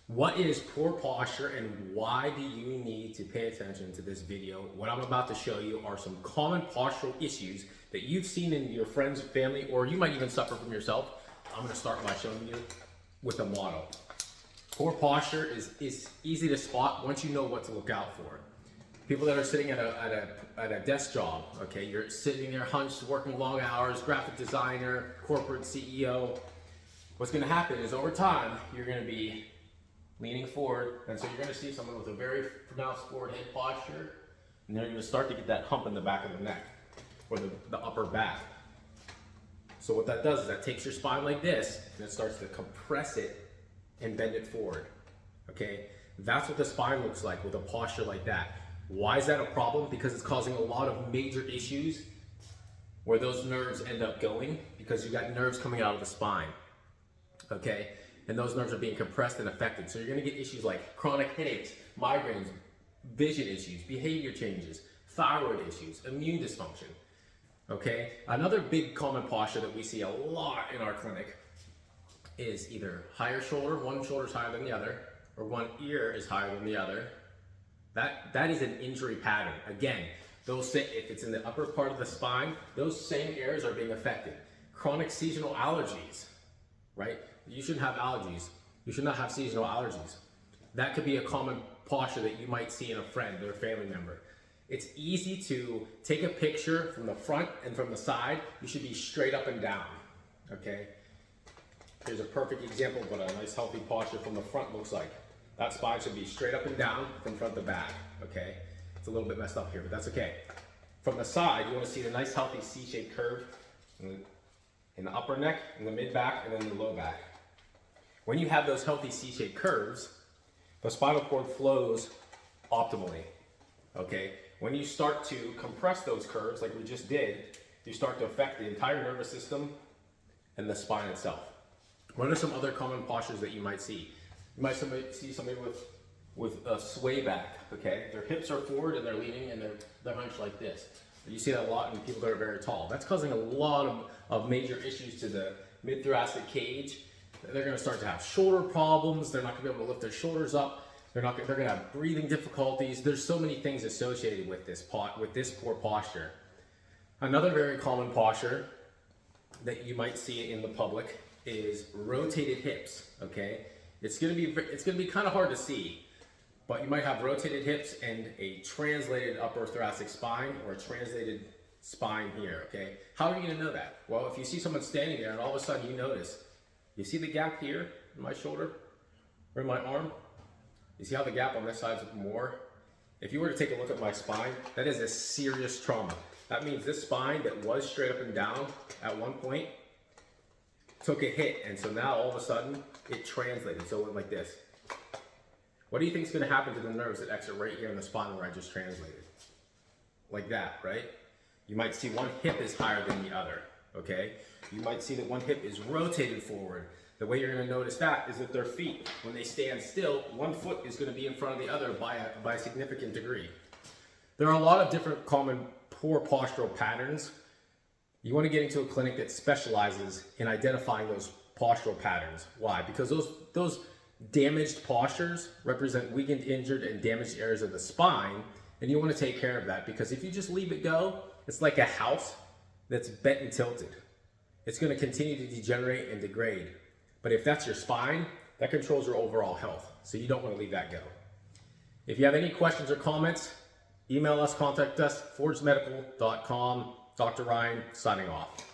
What is poor posture and why do you need to pay attention to this video? What I'm about to show you are some common postural issues that you've seen in your friends, family, or you might even suffer from yourself. I'm going to start by showing you with a model. Poor posture is easy to spot once you know what to look out for. People that are sitting at a desk job, okay, you're sitting there hunched, working long hours, graphic designer, corporate CEO. What's going to happen is over time, you're going to be leaning forward, and so you're going to see someone with a very pronounced forward head posture, and they're going to start to get that hump in the back of the neck, or the upper back. So what that does is that takes your spine like this, and it starts to compress it and bend it forward, okay? That's what the spine looks like with a posture like that. Why is that a problem? Because it's causing a lot of major issues where those nerves end up going, because you've got nerves coming out of the spine, okay? And those nerves are being compressed and affected. So you're gonna get issues like chronic headaches, migraines, vision issues, behavior changes, thyroid issues, immune dysfunction, okay? Another big common posture that we see a lot in our clinic is either higher shoulder, one shoulder is higher than the other, or one ear is higher than the other. That is an injury pattern. Again, if it's in the upper part of the spine, those same areas are being affected. Chronic seasonal allergies, right? You shouldn't have allergies. You should not have seasonal allergies. That could be a common posture that you might see in a friend or a family member. It's easy to take a picture from the front and from the side. You should be straight up and down, okay? Here's a perfect example of what a nice healthy posture from the front looks like. That spine should be straight up and down from front to back, okay? It's a little bit messed up here, but that's okay. From the side, you want to see the nice healthy C-shaped curve in the upper neck, in the mid-back, and then the low back. When you have those healthy C-shaped curves, the spinal cord flows optimally, okay? When you start to compress those curves, like we just did, you start to affect the entire nervous system and the spine itself. What are some other common postures that you might see? You might see somebody with a sway back, okay? Their hips are forward and they're leaning and they're hunched like this. You see that a lot in people that are very tall. That's causing a lot of major issues to the mid-thoracic cage. They're going to start to have shoulder problems. They're not going to be able to lift their shoulders up. They're going to have breathing difficulties. There's so many things associated with this poor posture. Another very common posture that you might see in the public is rotated hips, okay? It's going to be kind of hard to see, but you might have rotated hips and a translated upper thoracic spine or a translated spine here, okay? How are you going to know that? Well, if you see someone standing there and all of a sudden you notice, you see the gap here in my shoulder or in my arm? You see how the gap on this side is more? If you were to take a look at my spine, that is a serious trauma. That means this spine that was straight up and down at one point took a hit, and so now all of a sudden it translated, so it went like this. What do you think is going to happen to the nerves that exit right here in the spine where I just translated? Like that, right? You might see one hip is higher than the other, okay? You might see that one hip is rotated forward. The way you're going to notice that is that their feet, when they stand still, one foot is going to be in front of the other by a significant degree. There are a lot of different common poor postural patterns. You want to get into a clinic that specializes in identifying those postural patterns. Why? Because those damaged postures represent weakened, injured, and damaged areas of the spine, and you want to take care of that, because if you just leave it go, it's like a house that's bent and tilted. It's going to continue to degenerate and degrade. But if that's your spine, that controls your overall health, so you don't want to leave that go. If you have any questions or comments, email us, contact us, forgesmedical.com. Dr. Ryan, signing off.